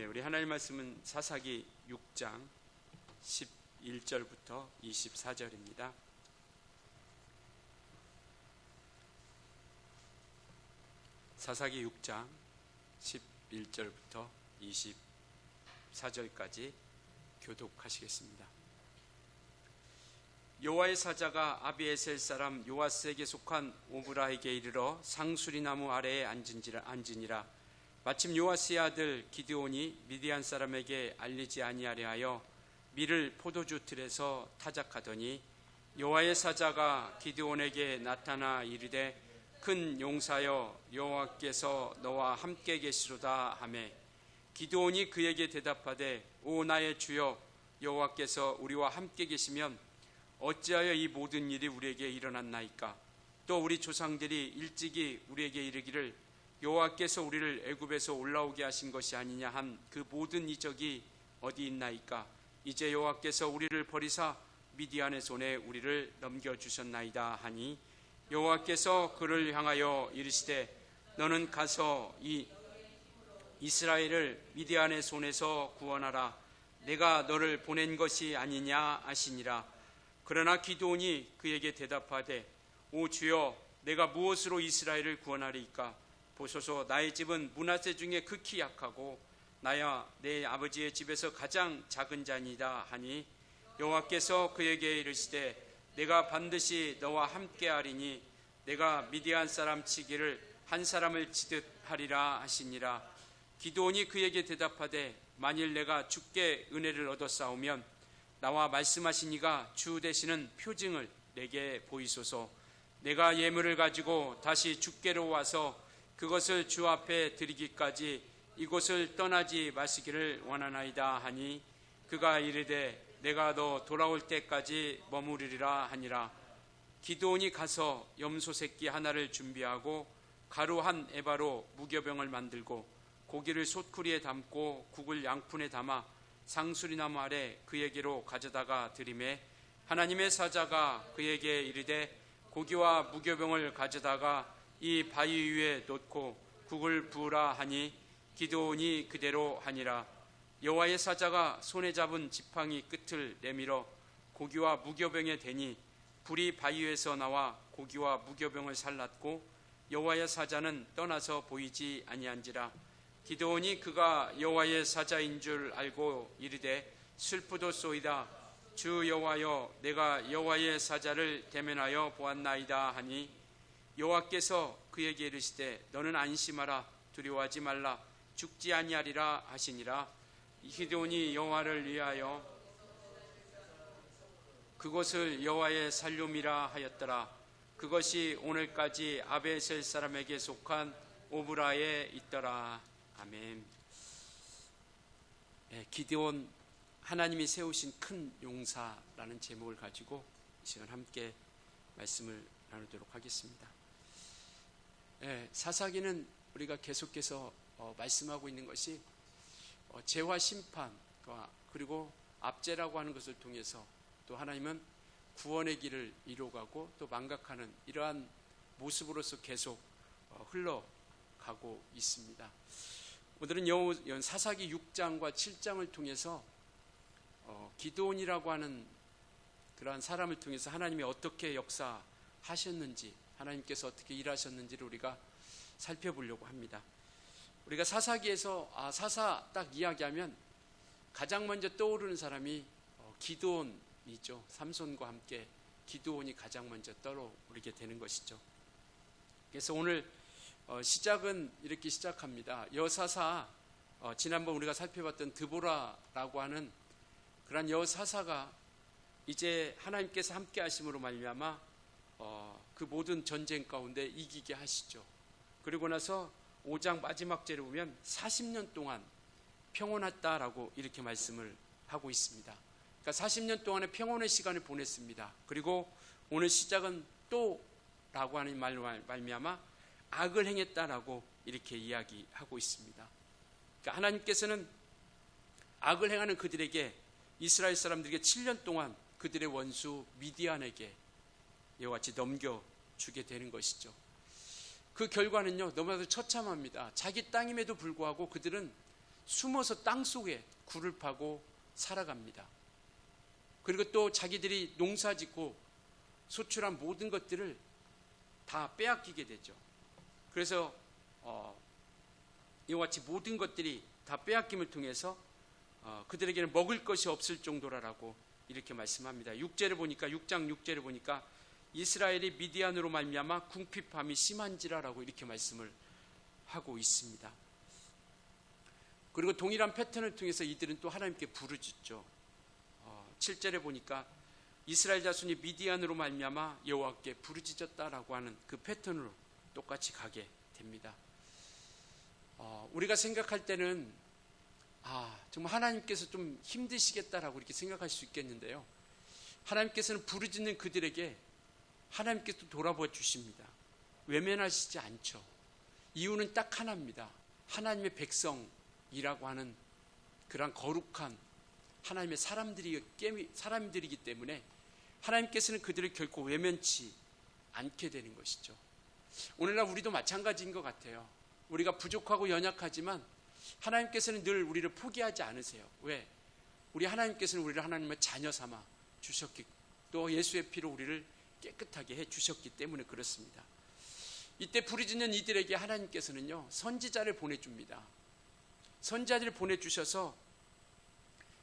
우리 하나님 말씀은 사사기 6장 11절부터 24절입니다. 사사기 6장 11절부터 24절까지 교독하시겠습니다. 여호와의 사자가 아비에셀 사람 요아스에게 속한 오브라에게 이르러 상수리나무 아래에 앉으니라. 마침 요아스의 아들 기드온이 미디안 사람에게 알리지 아니하려 하여 밀을 포도주 틀에서 타작하더니 여호와의 사자가 기드온에게 나타나 이르되 큰 용사여 여호와께서 너와 함께 계시로다 하매 기드온이 그에게 대답하되 오 나의 주여 여호와께서 우리와 함께 계시면 어찌하여 이 모든 일이 우리에게 일어났나이까? 또 우리 조상들이 일찍이 우리에게 이르기를 여호와께서 우리를 애굽에서 올라오게 하신 것이 아니냐 한 그 모든 이적이 어디 있나이까? 이제 여호와께서 우리를 버리사 미디안의 손에 우리를 넘겨주셨나이다 하니 여호와께서 그를 향하여 이르시되 너는 가서 이 이스라엘을 미디안의 손에서 구원하라. 내가 너를 보낸 것이 아니냐 하시니라. 그러나 기드온이 그에게 대답하되 오 주여 내가 무엇으로 이스라엘을 구원하리이까? 보소서 나의 집은 므낫세 중에 극히 약하고 나야 내 아버지의 집에서 가장 작은 자니이다 하니 여호와께서 그에게 이르시되 내가 반드시 너와 함께하리니 내가 미디안 사람 치기를 한 사람을 치듯 하리라 하시니라. 기드온이 그에게 대답하되 만일 내가 주께 은혜를 얻었사오면 나와 말씀하신 이가 주 되시는 표징을 내게 보이소서. 내가 예물을 가지고 다시 주께로 와서 그것을 주 앞에 드리기까지 이곳을 떠나지 마시기를 원하나이다 하니 그가 이르되 내가 너 돌아올 때까지 머무르리라 하니라. 기드온이 가서 염소 새끼 하나를 준비하고 가루 한 에바로 무교병을 만들고 고기를 솥구리에 담고 국을 양푼에 담아 상수리나무 아래 그에게로 가져다가 드리매 하나님의 사자가 그에게 이르되 고기와 무교병을 가져다가 이 바위 위에 놓고 국을 부으라 하니 기드온이 그대로 하니라. 여호와의 사자가 손에 잡은 지팡이 끝을 내밀어 고기와 무교병에 대니 불이 바위에서 나와 고기와 무교병을 살랐고 여호와의 사자는 떠나서 보이지 아니한지라. 기드온이 그가 여호와의 사자인 줄 알고 이르되 슬프도소이다. 주 여호와여 내가 여호와의 사자를 대면하여 보았나이다 하니 여호와께서 그에게 이르시되 너는 안심하라. 두려워하지 말라. 죽지 아니하리라 하시니라. 기드온이 여호와를 위하여 그곳을 여호와의 살룸이라 하였더라. 그것이 오늘까지 아비에셀 사람에게 속한 오브라에 있더라. 아멘. 기드온 하나님이 세우신 큰 용사라는 제목을 가지고 이 시간 함께 말씀을 나누도록 하겠습니다. 사사기는 우리가 계속해서 말씀하고 있는 것이 죄와 심판과 그리고 압제라고 하는 것을 통해서 또 하나님은 구원의 길을 이루어가고 또 망각하는 이러한 모습으로서 계속 흘러가고 있습니다. 오늘은 사사기 6장과 7장을 통해서 기드온이라고 하는 그러한 사람을 통해서 하나님이 어떻게 역사하셨는지 하나님께서 어떻게 일하셨는지를 우리가 살펴보려고 합니다. 우리가 사사기에서 사사 딱 이야기하면 가장 먼저 떠오르는 사람이 기드온이죠. 삼손과 함께 기드온이 가장 먼저 떠오르게 되는 것이죠. 그래서 오늘 시작은 이렇게 시작합니다. 여사사, 지난번 우리가 살펴봤던 드보라라고 하는 그런 여사사가 이제 하나님께서 함께 하심으로 말미암아 그 모든 전쟁 가운데 이기게 하시죠. 그리고 나서 5장 마지막 절에 보면 40년 동안 평온했다라고 이렇게 말씀을 하고 있습니다. 그러니까 40년 동안의 평온의 시간을 보냈습니다. 그리고 오늘 시작은 또라고 하는 말로 말미암아 악을 행했다라고 이렇게 이야기하고 있습니다. 그러니까 하나님께서는 악을 행하는 그들에게 이스라엘 사람들에게 7년 동안 그들의 원수 미디안에게 이와 같이 넘겨주게 되는 것이죠. 그 결과는요 너무나도 처참합니다. 자기 땅임에도 불구하고 그들은 숨어서 땅 속에 굴을 파고 살아갑니다. 그리고 또 자기들이 농사 짓고 소출한 모든 것들을 다 빼앗기게 되죠. 그래서 이와 같이 모든 것들이 다 빼앗김을 통해서 그들에게는 먹을 것이 없을 정도라고 이렇게 말씀합니다. 6장 6절을 보니까 이스라엘이 미디안으로 말미암아 궁핍함이 심한지라라고 이렇게 말씀을 하고 있습니다. 그리고 동일한 패턴을 통해서 이들은 또 하나님께 부르짖죠. 7절에 보니까 이스라엘 자손이 미디안으로 말미암아 여호와께 부르짖었다라고 하는 그 패턴으로 똑같이 가게 됩니다. 우리가 생각할 때는 정말 하나님께서 좀 힘드시겠다라고 이렇게 생각할 수 있겠는데요. 하나님께서는 부르짖는 그들에게 하나님께서 돌아보아 주십니다. 외면하시지 않죠. 이유는 딱 하나입니다. 하나님의 백성이라고 하는 그런 거룩한 하나님의 사람들이기 때문에 하나님께서는 그들을 결코 외면치 않게 되는 것이죠. 오늘날 우리도 마찬가지인 것 같아요. 우리가 부족하고 연약하지만 하나님께서는 늘 우리를 포기하지 않으세요. 왜? 우리 하나님께서는 우리를 하나님의 자녀 삼아 주셨기, 또 예수의 피로 우리를 깨끗하게 해 주셨기 때문에 그렇습니다. 이때 부르짖는 이들에게 하나님께서는요, 선지자를 보내줍니다. 선지자들을 보내주셔서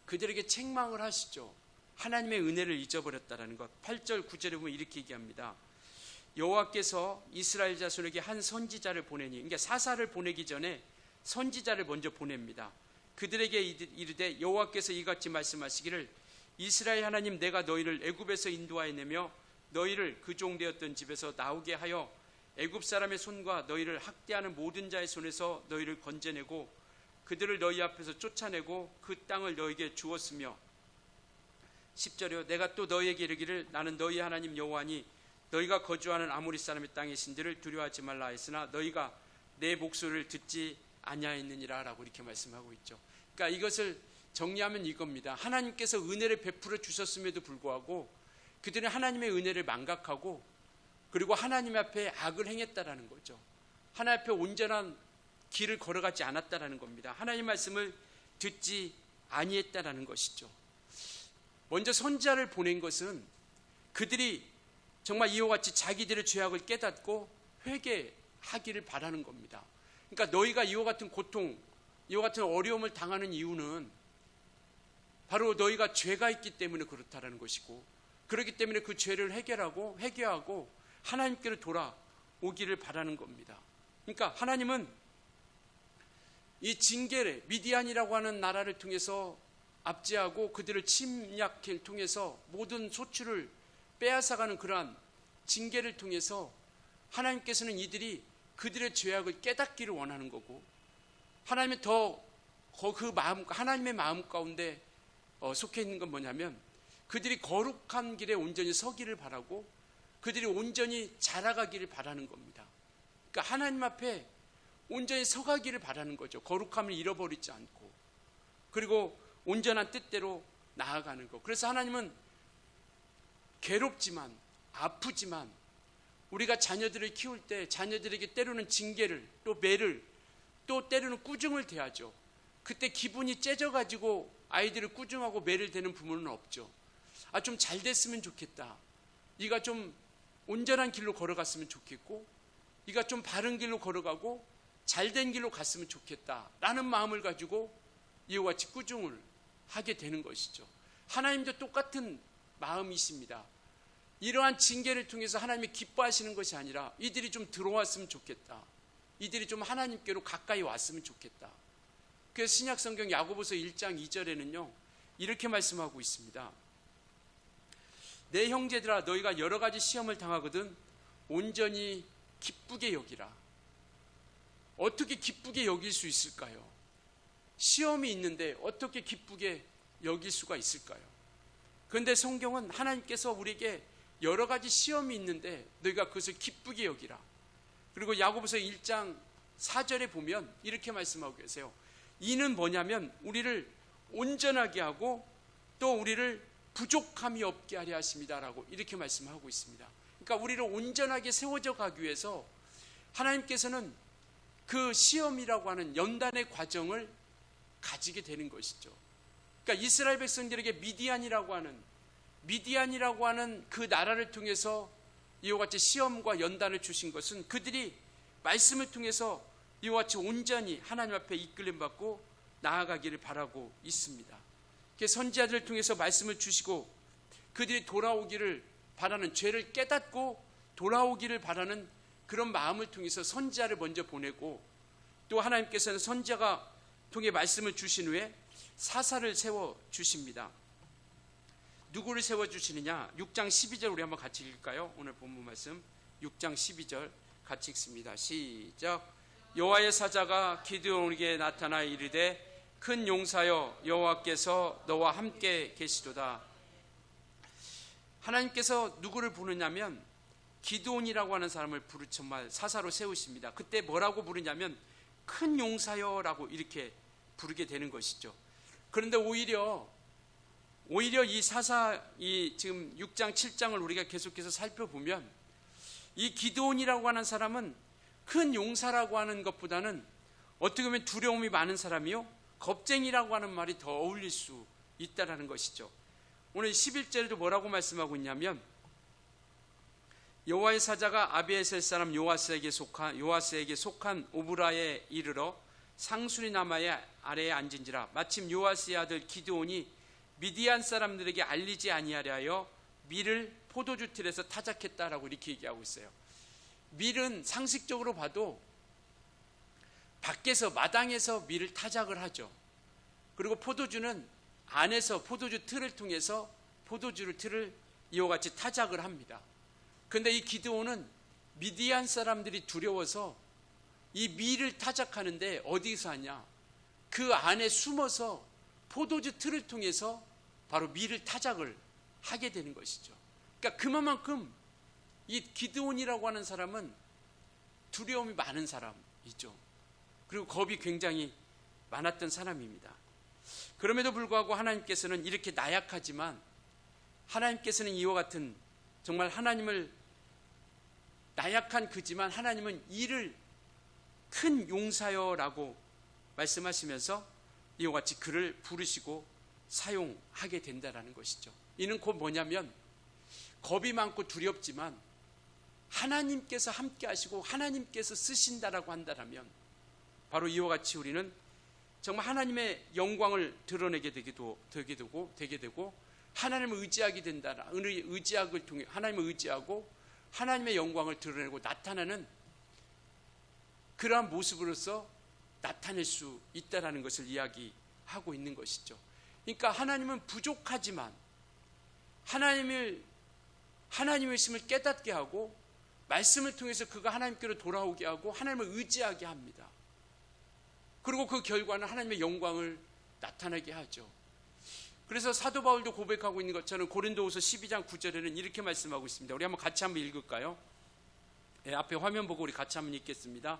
그들에게 책망을 하시죠. 하나님의 은혜를 잊어버렸다라는 것. 8절 9절에 보면 이렇게 얘기합니다. 여호와께서 이스라엘 자손에게 한 선지자를 보내니, 그러니까 사사를 보내기 전에 선지자를 먼저 보냅니다. 그들에게 이르되 여호와께서 이같이 말씀하시기를 이스라엘 하나님 내가 너희를 애굽에서 인도하여 내며 너희를 그 종되었던 집에서 나오게 하여 애굽 사람의 손과 너희를 학대하는 모든 자의 손에서 너희를 건져내고 그들을 너희 앞에서 쫓아내고 그 땅을 너희에게 주었으며 10절이요 내가 또 너희에게 이르기를 나는 너희 하나님 여호와니 너희가 거주하는 아모리 사람의 땅의 신들을 두려워하지 말라 했으나 너희가 내 목소리를 듣지 아니하였느니라 라고 이렇게 말씀하고 있죠. 그러니까 이것을 정리하면 이겁니다. 하나님께서 은혜를 베풀어 주셨음에도 불구하고 그들은 하나님의 은혜를 망각하고 그리고 하나님 앞에 악을 행했다라는 거죠. 하나님 앞에 온전한 길을 걸어가지 않았다라는 겁니다. 하나님 말씀을 듣지 아니했다라는 것이죠. 먼저 선지자를 보낸 것은 그들이 정말 이와 같이 자기들의 죄악을 깨닫고 회개하기를 바라는 겁니다. 그러니까 너희가 이와 같은 고통, 이와 같은 어려움을 당하는 이유는 바로 너희가 죄가 있기 때문에 그렇다라는 것이고 그렇기 때문에 그 죄를 회개하고 하나님께로 돌아오기를 바라는 겁니다. 그러니까 하나님은 이 징계를 미디안이라고 하는 나라를 통해서 압제하고 그들을 침략을 통해서 모든 소출을 빼앗아가는 그러한 징계를 통해서 하나님께서는 이들이 그들의 죄악을 깨닫기를 원하는 거고 하나님의 하나님의 마음 가운데 속해 있는 건 뭐냐면 그들이 거룩한 길에 온전히 서기를 바라고 그들이 온전히 자라가기를 바라는 겁니다. 그러니까 하나님 앞에 온전히 서가기를 바라는 거죠. 거룩함을 잃어버리지 않고 그리고 온전한 뜻대로 나아가는 것. 그래서 하나님은 괴롭지만 아프지만 우리가 자녀들을 키울 때 자녀들에게 때로는 징계를 또 매를 또 때로는 꾸중을 대하죠. 그때 기분이 째져가지고 아이들을 꾸중하고 매를 대는 부모는 없죠. 좀 잘 됐으면 좋겠다. 네가 좀 온전한 길로 걸어갔으면 좋겠고 네가 좀 바른 길로 걸어가고 잘된 길로 갔으면 좋겠다라는 마음을 가지고 이와 같이 꾸중을 하게 되는 것이죠. 하나님도 똑같은 마음이십니다. 이러한 징계를 통해서 하나님이 기뻐하시는 것이 아니라 이들이 좀 들어왔으면 좋겠다. 이들이 좀 하나님께로 가까이 왔으면 좋겠다. 그래서 신약성경 야고보서 1장 2절에는요 이렇게 말씀하고 있습니다. 내 형제들아 너희가 여러 가지 시험을 당하거든 온전히 기쁘게 여기라. 어떻게 기쁘게 여길 수 있을까요? 시험이 있는데 어떻게 기쁘게 여길 수가 있을까요? 그런데 성경은 하나님께서 우리에게 여러 가지 시험이 있는데 너희가 그것을 기쁘게 여기라. 그리고 야고보서 1장 4절에 보면 이렇게 말씀하고 계세요. 이는 뭐냐면 우리를 온전하게 하고 또 우리를 부족함이 없게 하려 하십니다라고 이렇게 말씀하고 있습니다. 그러니까 우리를 온전하게 세워져 가기 위해서 하나님께서는 그 시험이라고 하는 연단의 과정을 가지게 되는 것이죠. 그러니까 이스라엘 백성들에게 미디안이라고 하는 그 나라를 통해서 이와 같이 시험과 연단을 주신 것은 그들이 말씀을 통해서 이와 같이 온전히 하나님 앞에 이끌림 받고 나아가기를 바라고 있습니다. 선지자들을 통해서 말씀을 주시고 그들이 돌아오기를 바라는, 죄를 깨닫고 돌아오기를 바라는 그런 마음을 통해서 선지자를 먼저 보내고, 또 하나님께서는 선지자가 통해 말씀을 주신 후에 사사를 세워주십니다. 누구를 세워주시느냐? 6장 12절 우리 한번 같이 읽을까요? 오늘 본문 말씀 6장 12절 같이 읽습니다. 시작. 여호와의 사자가 기드온에게 나타나 이르되 큰 용사여, 여호와께서 너와 함께 계시도다. 하나님께서 누구를 부르냐면 기드온이라고 하는 사람을 정말 사사로 세우십니다. 그때 뭐라고 부르냐면 큰 용사여라고 이렇게 부르게 되는 것이죠. 그런데 오히려 이 지금 6장 7장을 우리가 계속해서 살펴보면 이 기드온이라고 하는 사람은 큰 용사라고 하는 것보다는 어떻게 보면 두려움이 많은 사람이요, 겁쟁이라고 하는 말이 더 어울릴 수 있다라는 것이죠. 오늘 11절에도 뭐라고 말씀하고 있냐면 여호와의 사자가 아비에셀 사람 요아스에게 속한 오브라에 이르러 상수리 나무의 아래에 앉은지라. 마침 요아스의 아들 기드온이 미디안 사람들에게 알리지 아니하려 하여 밀을 포도주 틀에서 타작했다라고 이렇게 얘기하고 있어요. 밀은 상식적으로 봐도 밖에서 마당에서 밀을 타작을 하죠. 그리고 포도주는 안에서 포도주 틀을 통해서 포도주를 틀을 이와 같이 타작을 합니다. 그런데 이 기드온은 미디안 사람들이 두려워서 이 밀을 타작하는데 어디서 하냐? 그 안에 숨어서 포도주 틀을 통해서 바로 밀을 타작을 하게 되는 것이죠. 그러니까 그만큼 이 기드온이라고 하는 사람은 두려움이 많은 사람이죠. 그리고 겁이 굉장히 많았던 사람입니다. 그럼에도 불구하고 하나님께서는 이렇게 나약하지만 하나님께서는 이와 같은 정말 하나님을 나약한 그지만 하나님은 이를 큰 용사여라고 말씀하시면서 이와 같이 그를 부르시고 사용하게 된다라는 것이죠. 이는 곧 뭐냐면 겁이 많고 두렵지만 하나님께서 함께 하시고 하나님께서 쓰신다라고 한다면 바로 이와 같이 우리는 정말 하나님의 영광을 드러내게 되게 되고 하나님을 의지하게 된다. 의지학을 통해 하나님을 의지하고 하나님의 영광을 드러내고 나타나는 그러한 모습으로서 나타낼 수 있다라는 것을 이야기하고 있는 것이죠. 그러니까 하나님은 부족하지만 하나님의 있음을 깨닫게 하고 말씀을 통해서 그가 하나님께로 돌아오게 하고 하나님을 의지하게 합니다. 그리고 그 결과는 하나님의 영광을 나타나게 하죠. 그래서 사도 바울도 고백하고 있는 것처럼 고린도후서 12장 9절에는 이렇게 말씀하고 있습니다. 우리 한번 같이 한번 읽을까요? 네, 앞에 화면 보고 우리 같이 한번 읽겠습니다.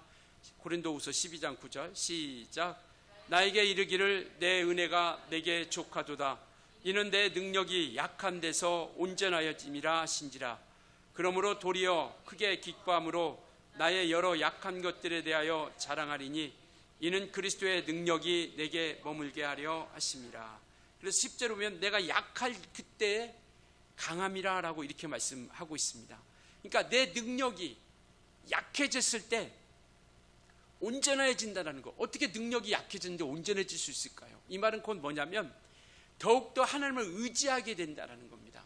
고린도후서 12장 9절 시작. 나에게 이르기를 내 은혜가 내게 족하도다. 이는 내 능력이 약한 데서 온전하여짐이라 하신지라. 그러므로 도리어 크게 기뻐함으로 나의 여러 약한 것들에 대하여 자랑하리니 이는 그리스도의 능력이 내게 머물게 하려 하심이라. 그래서 10절 보면 내가 약할 그때의 강함이라 라고 이렇게 말씀하고 있습니다. 그러니까 내 능력이 약해졌을 때 온전해진다는 거. 어떻게 능력이 약해졌는데 온전해질 수 있을까요? 이 말은 곧 뭐냐면 더욱더 하나님을 의지하게 된다는 겁니다.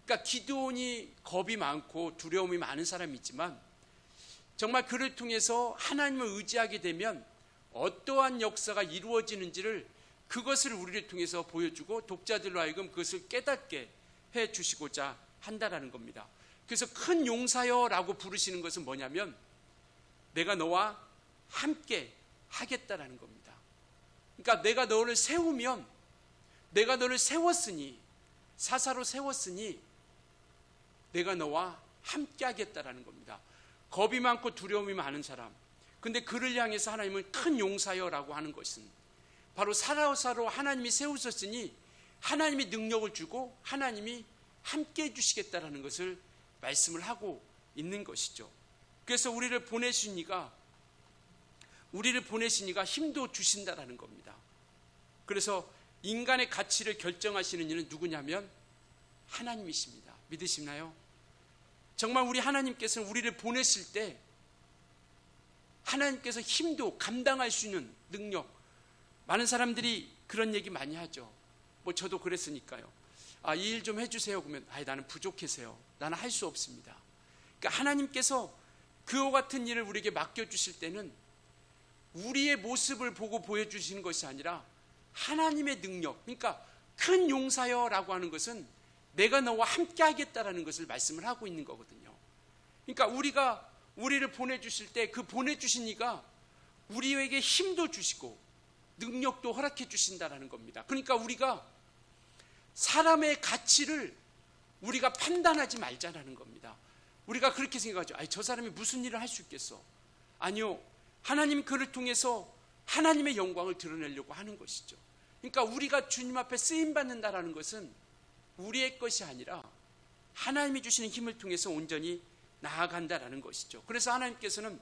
그러니까 기드온이 겁이 많고 두려움이 많은 사람이지만 정말 그를 통해서 하나님을 의지하게 되면 어떠한 역사가 이루어지는지를 그것을 우리를 통해서 보여주고 독자들로 하여금 그것을 깨닫게 해주시고자 한다라는 겁니다. 그래서 큰 용사여라고 부르시는 것은 뭐냐면 내가 너와 함께 하겠다라는 겁니다. 그러니까 내가 너를 세우면 내가 너를 세웠으니 사사로 세웠으니 내가 너와 함께 하겠다라는 겁니다. 겁이 많고 두려움이 많은 사람, 근데 그를 향해서 하나님은 큰 용사여라고 하는 것은 바로 사사로 하나님이 세우셨으니 하나님이 능력을 주고 하나님이 함께 해주시겠다라는 것을 말씀을 하고 있는 것이죠. 그래서 우리를 보내시니가 힘도 주신다라는 겁니다. 그래서 인간의 가치를 결정하시는 이는 누구냐면 하나님이십니다. 믿으시나요? 정말 우리 하나님께서는 우리를 보냈을 때 하나님께서 힘도 감당할 수 있는 능력, 많은 사람들이 그런 얘기 많이 하죠. 뭐 저도 그랬으니까요. 이 일 좀 해주세요. 그러면 나는 부족해서요. 나는 할 수 없습니다. 그러니까 하나님께서 그와 같은 일을 우리에게 맡겨주실 때는 우리의 모습을 보고 보여주시는 것이 아니라 하나님의 능력, 그러니까 큰 용사여라고 하는 것은 내가 너와 함께 하겠다라는 것을 말씀을 하고 있는 거거든요. 그러니까 우리를 보내주실 때 그 보내주신 이가 우리에게 힘도 주시고 능력도 허락해 주신다라는 겁니다. 그러니까 우리가 사람의 가치를 우리가 판단하지 말자라는 겁니다. 우리가 그렇게 생각하죠. 저 사람이 무슨 일을 할 수 있겠어? 아니요. 하나님 그를 통해서 하나님의 영광을 드러내려고 하는 것이죠. 그러니까 우리가 주님 앞에 쓰임받는다라는 것은 우리의 것이 아니라 하나님이 주시는 힘을 통해서 온전히 나아간다라는 것이죠. 그래서 하나님께서는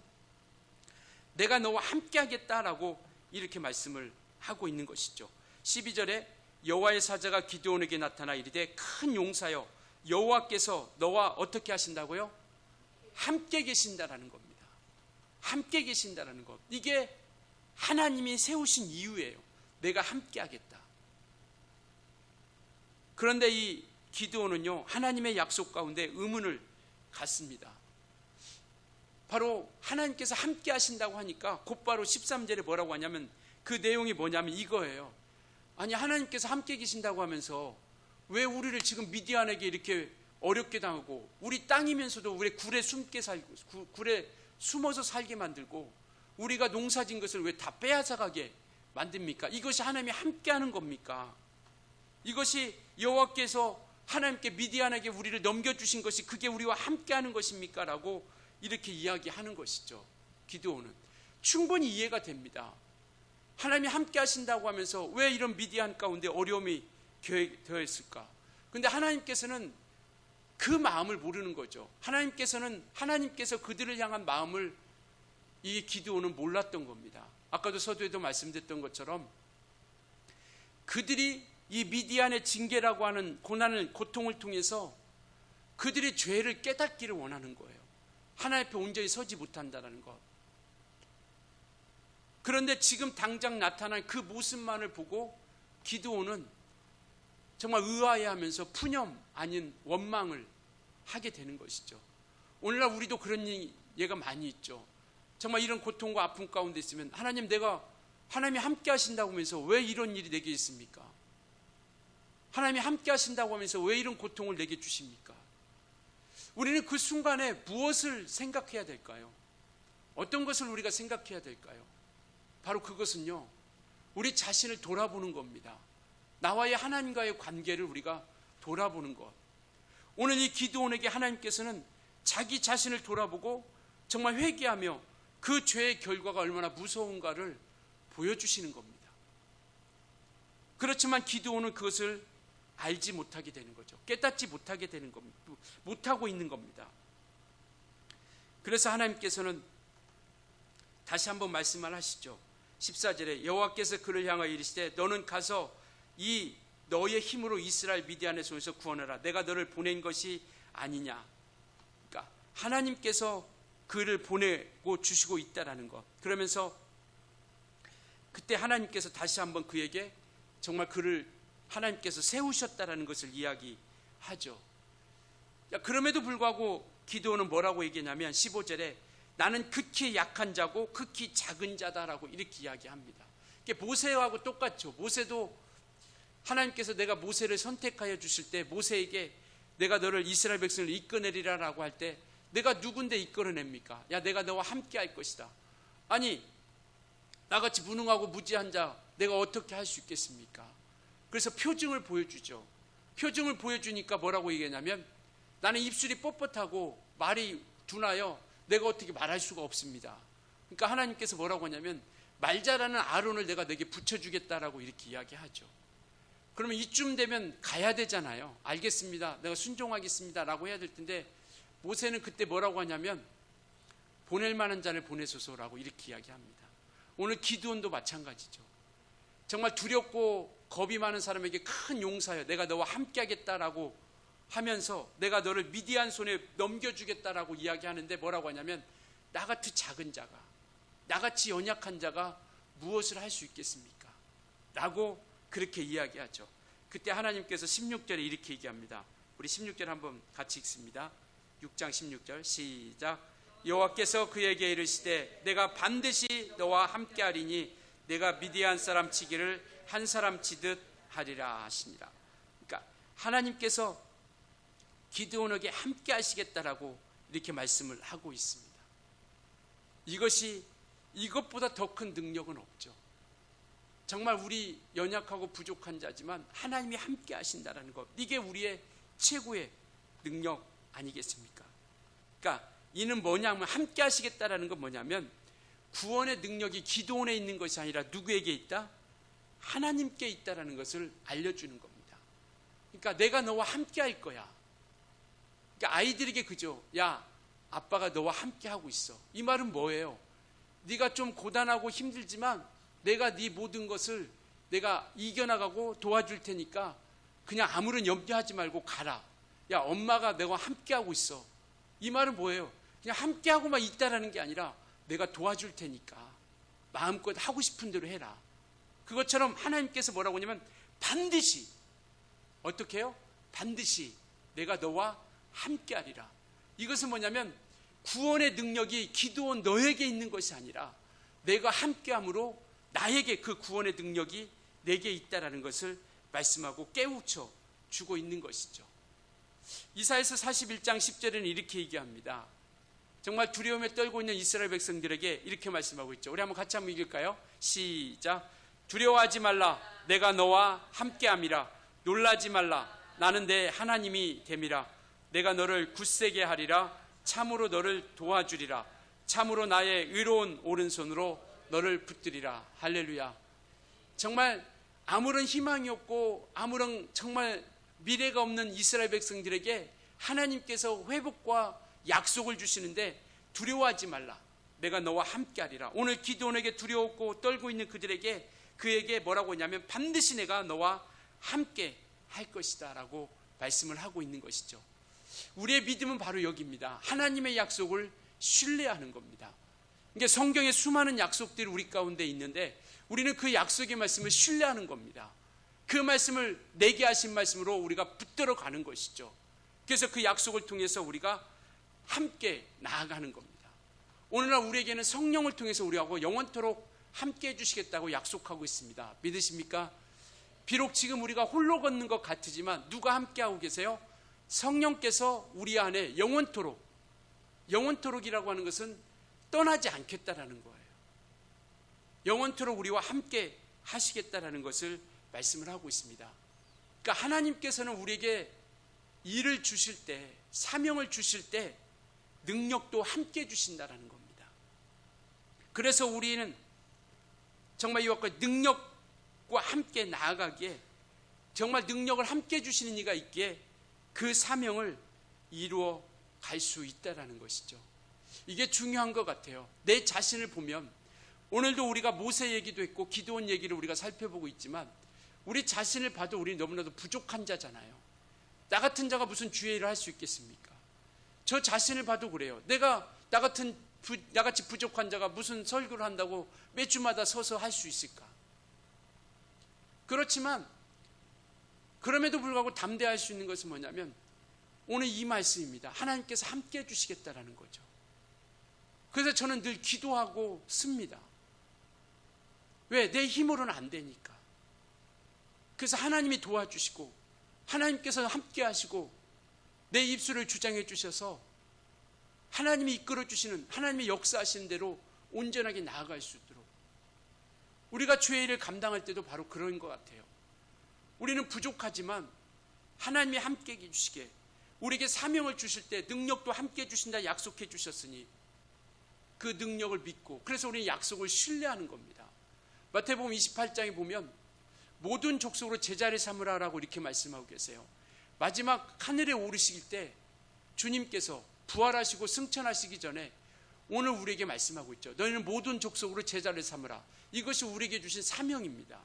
내가 너와 함께 하겠다라고 이렇게 말씀을 하고 있는 것이죠. 12절에 여호와의 사자가 기드온에게 나타나 이르되 큰 용사여 여호와께서 너와 어떻게 하신다고요? 함께 계신다라는 겁니다. 함께 계신다라는 것. 이게 하나님이 세우신 이유예요. 내가 함께 하겠다. 그런데 이 기드온은요, 하나님의 약속 가운데 의문을 갖습니다. 바로 하나님께서 함께 하신다고 하니까 곧바로 13절에 뭐라고 하냐면 그 내용이 뭐냐면 이거예요. 아니 하나님께서 함께 계신다고 하면서 왜 우리를 지금 미디안에게 이렇게 어렵게 당하고 우리 땅이면서도 우리 굴에 숨어서 살게 만들고 우리가 농사진 것을 왜 다 빼앗아가게 만듭니까? 이것이 하나님이 함께하는 겁니까? 이것이 여호와께서 하나님께 미디안에게 우리를 넘겨주신 것이 그게 우리와 함께하는 것입니까? 라고 이렇게 이야기하는 것이죠. 기드온은 충분히 이해가 됩니다. 하나님이 함께 하신다고 하면서 왜 이런 미디안 가운데 어려움이 더했을까? 근데 하나님께서는 그 마음을 모르는 거죠. 하나님께서 그들을 향한 마음을 이 기드온은 몰랐던 겁니다. 아까도 서두에도 말씀드렸던 것처럼 그들이 이 미디안의 징계라고 하는 고통을 통해서 그들의 죄를 깨닫기를 원하는 거예요. 하나님 앞에 온전히 서지 못한다는 것. 그런데 지금 당장 나타난 그 모습만을 보고 기드온은 정말 의아해하면서 푸념 아닌 원망을 하게 되는 것이죠. 오늘날 우리도 그런 예가 많이 있죠. 정말 이런 고통과 아픔 가운데 있으면 하나님이 함께 하신다고 하면서 왜 이런 일이 내게 있습니까? 하나님이 함께 하신다고 하면서 왜 이런 고통을 내게 주십니까? 우리는 그 순간에 무엇을 생각해야 될까요? 어떤 것을 우리가 생각해야 될까요? 바로 그것은요, 우리 자신을 돌아보는 겁니다. 나와의 하나님과의 관계를 우리가 돌아보는 것. 오늘 이 기드온에게 하나님께서는 자기 자신을 돌아보고 정말 회개하며 그 죄의 결과가 얼마나 무서운가를 보여주시는 겁니다. 그렇지만 기드온은 그것을 알지 못하게 되는 거죠. 깨닫지 못하게 되는 겁니다. 못하고 있는 겁니다. 그래서 하나님께서는 다시 한번 말씀을 하시죠. 14절에 여호와께서 그를 향하여 이르시되 너는 가서 이 너의 힘으로 이스라엘 미디안의 손에서 구원하라. 내가 너를 보낸 것이 아니냐. 그러니까 하나님께서 그를 보내고 주시고 있다라는 것. 그러면서 그때 하나님께서 다시 한번 그에게 정말 그를 하나님께서 세우셨다라는 것을 이야기하죠. 그럼에도 불구하고 기드온은 뭐라고 얘기하냐면 15절에 나는 극히 약한 자고 극히 작은 자다라고 이렇게 이야기합니다. 이게 모세하고 똑같죠. 모세도 하나님께서 내가 모세를 선택하여 주실 때 모세에게 내가 너를 이스라엘 백성을 이끌어내리라라고 할 때 내가 누군데 이끌어냅니까? 내가 너와 함께 할 것이다. 아니 나같이 무능하고 무지한 자 내가 어떻게 할 수 있겠습니까? 그래서 표징을 보여주죠. 표징을 보여주니까 뭐라고 얘기하냐면 나는 입술이 뻣뻣하고 말이 둔하여 내가 어떻게 말할 수가 없습니다. 그러니까 하나님께서 뭐라고 하냐면 말 잘하는 아론을 내가 너에게 붙여주겠다라고 이렇게 이야기하죠. 그러면 이쯤 되면 가야 되잖아요. 알겠습니다. 내가 순종하겠습니다 라고 해야 될 텐데 모세는 그때 뭐라고 하냐면 보낼 만한 자를 보내소서라고 이렇게 이야기합니다. 오늘 기드온도 마찬가지죠. 정말 두렵고 겁이 많은 사람에게 큰 용사여 내가 너와 함께 하겠다라고 하면서 내가 너를 미디안 손에 넘겨주겠다라고 이야기하는데 뭐라고 하냐면 나같이 작은 자가, 나같이 연약한 자가 무엇을 할 수 있겠습니까? 라고 그렇게 이야기하죠. 그때 하나님께서 16절에 이렇게 얘기합니다. 우리 16절 한번 같이 읽습니다. 6장 16절 시작. 여호와께서 그에게 이르시되 내가 반드시 너와 함께 하리니 내가 미디안 사람 치기를 한 사람 치듯 하리라 하시니라. 그러니까 하나님께서 기드온에게 함께 하시겠다라고 이렇게 말씀을 하고 있습니다. 이것보다 더 큰 능력은 없죠. 정말 우리 연약하고 부족한 자지만 하나님이 함께 하신다라는 것, 이게 우리의 최고의 능력 아니겠습니까? 그러니까 이는 뭐냐면 함께 하시겠다라는 건 뭐냐면 구원의 능력이 기드온에 있는 것이 아니라 누구에게 있다? 하나님께 있다라는 것을 알려주는 겁니다. 그러니까 내가 너와 함께 할 거야. 그러니까 아이들에게 그죠? 야, 아빠가 너와 함께 하고 있어. 이 말은 뭐예요? 네가 좀 고단하고 힘들지만 내가 네 모든 것을 내가 이겨나가고 도와줄 테니까 그냥 아무런 염려하지 말고 가라. 야, 엄마가 너와 함께 하고 있어. 이 말은 뭐예요? 그냥 함께 하고만 있다라는 게 아니라 내가 도와줄 테니까 마음껏 하고 싶은 대로 해라. 그것처럼 하나님께서 뭐라고 하냐면 반드시, 어떻게 해요? 반드시 내가 너와 함께 하리라. 이것은 뭐냐면 구원의 능력이 기드온 너에게 있는 것이 아니라 내가 함께함으로 나에게 그 구원의 능력이 내게 있다라는 것을 말씀하고 깨우쳐 주고 있는 것이죠. 이사야서 41장 10절에는 이렇게 얘기합니다. 정말 두려움에 떨고 있는 이스라엘 백성들에게 이렇게 말씀하고 있죠. 우리 한번 같이 한번 읽을까요? 시작. 두려워하지 말라. 내가 너와 함께함이라. 놀라지 말라. 나는 내 하나님이 됨이라. 내가 너를 굳세게 하리라. 참으로 너를 도와주리라. 참으로 나의 의로운 오른손으로 너를 붙들이라. 할렐루야. 정말 아무런 희망이 없고 아무런 정말 미래가 없는 이스라엘 백성들에게 하나님께서 회복과 약속을 주시는데 두려워하지 말라. 내가 너와 함께 하리라. 오늘 기드온에게 두려웠고 떨고 있는 그에게 뭐라고 하냐면 반드시 내가 너와 함께 할 것이다 라고 말씀을 하고 있는 것이죠. 우리의 믿음은 바로 여기입니다. 하나님의 약속을 신뢰하는 겁니다. 그러니까 성경에 수많은 약속들이 우리 가운데 있는데 우리는 그 약속의 말씀을 신뢰하는 겁니다. 그 말씀을 내게 하신 말씀으로 우리가 붙들어 가는 것이죠. 그래서 그 약속을 통해서 우리가 함께 나아가는 겁니다. 오늘날 우리에게는 성령을 통해서 우리하고 영원토록 함께 해주시겠다고 약속하고 있습니다. 믿으십니까? 비록 지금 우리가 홀로 걷는 것 같으지만 누가 함께하고 계세요? 성령께서 우리 안에 영원토록, 영원토록이라고 하는 것은 떠나지 않겠다라는 거예요. 영원토록 우리와 함께 하시겠다라는 것을 말씀을 하고 있습니다. 그러니까 하나님께서는 우리에게 일을 주실 때, 사명을 주실 때 능력도 함께 주신다라는 겁니다. 그래서 우리는 정말 이와 같이 능력과 함께 나아가기에 정말 능력을 함께 주시는 이가 있기에 그 사명을 이루어 갈 수 있다라는 것이죠. 이게 중요한 것 같아요. 내 자신을 보면 오늘도 우리가 모세 얘기도 했고 기드온 얘기를 우리가 살펴보고 있지만 우리 자신을 봐도 우리 너무나도 부족한 자잖아요. 나 같은 자가 무슨 주의 일을 할 수 있겠습니까? 저 자신을 봐도 그래요. 나같이 부족한 자가 무슨 설교를 한다고 몇 주마다 서서 할 수 있을까? 그렇지만 그럼에도 불구하고 담대할 수 있는 것은 뭐냐면 오늘 이 말씀입니다. 하나님께서 함께 해주시겠다라는 거죠. 그래서 저는 늘 기도하고 씁니다. 왜? 내 힘으로는 안 되니까. 그래서 하나님이 도와주시고 하나님께서 함께 하시고 내 입술을 주장해 주셔서 하나님이 이끌어 주시는, 하나님이 역사하시는 대로 온전하게 나아갈 수 있도록 우리가 주의 일을 감당할 때도 바로 그런 것 같아요. 우리는 부족하지만 하나님이 함께 해주시게 우리에게 사명을 주실 때 능력도 함께 해주신다 약속해 주셨으니 그 능력을 믿고 그래서 우리는 약속을 신뢰하는 겁니다. 마태복음 28장에 보면 모든 족속으로 제자를 삼으라라고 이렇게 말씀하고 계세요. 마지막 하늘에 오르시길 때 주님께서 부활하시고 승천하시기 전에 오늘 우리에게 말씀하고 있죠. 너희는 모든 족속으로 제자를 삼으라. 이것이 우리에게 주신 사명입니다.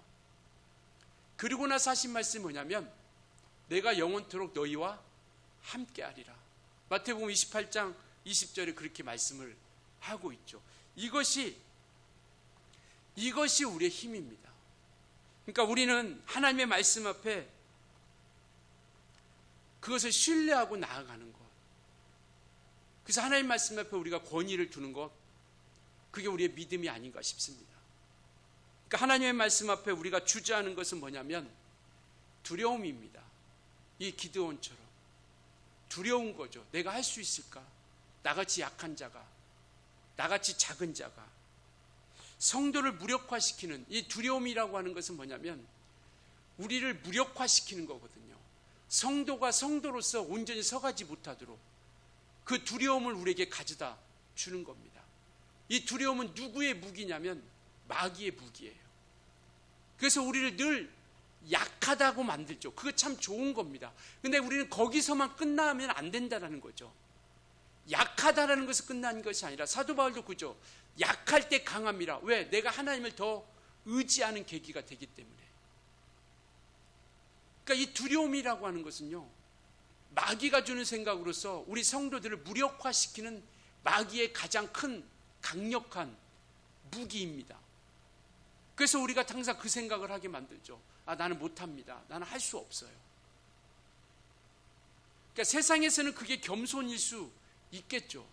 그리고 나서 하신 말씀이 뭐냐면 내가 영원토록 너희와 함께하리라. 마태복음 28장 20절에 그렇게 말씀을 하고 있죠. 이것이 우리의 힘입니다. 그러니까 우리는 하나님의 말씀 앞에 그것을 신뢰하고 나아가는 것. 그래서 하나님 말씀 앞에 우리가 권위를 두는 것, 그게 우리의 믿음이 아닌가 싶습니다. 그러니까 하나님의 말씀 앞에 우리가 주저하는 것은 뭐냐면 두려움입니다. 이 기드온처럼 두려운 거죠. 내가 할 수 있을까? 나같이 약한 자가, 나같이 작은 자가. 성도를 무력화시키는 이 두려움이라고 하는 것은 뭐냐면 우리를 무력화시키는 거거든요. 성도가 성도로서 온전히 서가지 못하도록 그 두려움을 우리에게 가져다 주는 겁니다. 이 두려움은 누구의 무기냐면 마귀의 무기예요. 그래서 우리를 늘 약하다고 만들죠. 그거 참 좋은 겁니다. 근데 우리는 거기서만 끝나면 안 된다는 거죠. 약하다라는 것을 끝나는 것이 아니라 사도 바울도 그죠. 약할 때 강함이라. 왜? 내가 하나님을 더 의지하는 계기가 되기 때문에. 그러니까 이 두려움이라고 하는 것은요, 마귀가 주는 생각으로서 우리 성도들을 무력화시키는 마귀의 가장 큰 강력한 무기입니다. 그래서 우리가 항상 그 생각을 하게 만들죠. 아, 나는 못합니다. 나는 할 수 없어요. 그러니까 세상에서는 그게 겸손일 수 있겠죠.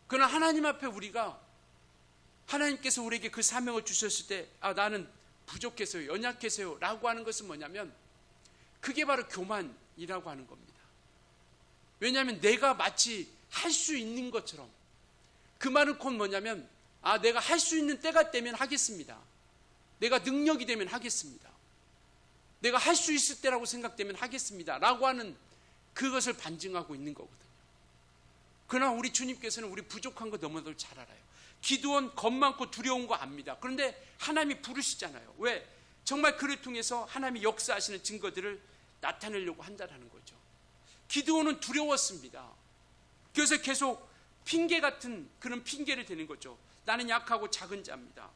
그러나 하나님 앞에 우리가 하나님께서 우리에게 그 사명을 주셨을 때 아, 나는 부족해서요, 연약해서요 라고 하는 것은 뭐냐면 그게 바로 교만이라고 하는 겁니다. 왜냐하면 내가 마치 할 수 있는 것처럼, 그 말은 곧 뭐냐면 아, 내가 할 수 있는 때가 되면 하겠습니다. 내가 능력이 되면 하겠습니다. 내가 할 수 있을 때라고 생각되면 하겠습니다 라고 하는 그것을 반증하고 있는 거거든요. 그러나 우리 주님께서는 우리 부족한 거 너무나도 잘 알아요. 기드온 겁 많고 두려운 거 압니다. 그런데 하나님이 부르시잖아요. 왜? 정말 그를 통해서 하나님이 역사하시는 증거들을 나타내려고 한다는 거죠. 기드온은 두려웠습니다. 그래서 계속 핑계 같은 그런 핑계를 대는 거죠. 나는 약하고 작은 자입니다.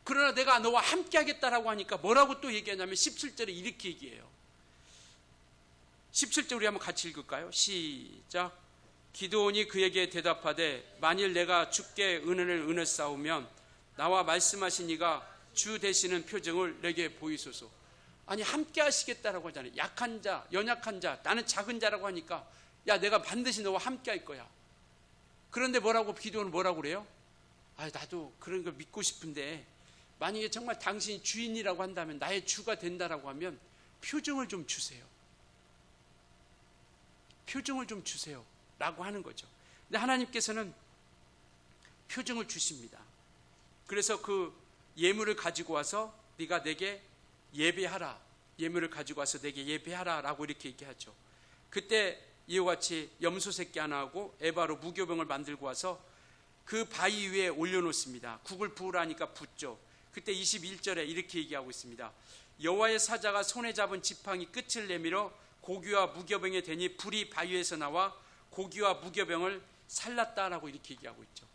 그러나 내가 너와 함께 하겠다라고 하니까 뭐라고 또 얘기하냐면 17절에 이렇게 얘기해요. 17절 우리 한번 같이 읽을까요? 시작. 기드온이 그에게 대답하되 만일 내가 주께 은혜를 은혜싸우면 나와 말씀하신 이가 주 되시는 표정을 내게 보이소서. 아니, 함께 하시겠다라고 하잖아요. 약한 자, 연약한 자, 나는 작은 자라고 하니까 야, 내가 반드시 너와 함께 할 거야. 그런데 기드온은 뭐라고 그래요? 아, 나도 그런 걸 믿고 싶은데 만약에 정말 당신이 주인이라고 한다면, 나의 주가 된다라고 하면 표정을 좀 주세요. 표정을 좀 주세요 라고 하는 거죠. 근데 하나님께서는 표정을 주십니다. 그래서 그 예물을 가지고 와서 네가 내게 예배하라, 예물을 가지고 와서 내게 예배하라 라고 이렇게 얘기하죠. 그때 이와 같이 염소 새끼 하나하고 에바로 무교병을 만들고 와서 그 바위 위에 올려놓습니다. 국을 부으라니까 붓죠. 그때 21절에 이렇게 얘기하고 있습니다. 여호와의 사자가 손에 잡은 지팡이 끝을 내밀어 고기와 무교병에 대니 불이 바위에서 나와 고기와 무교병을 살랐다라고 이렇게 얘기하고 있죠.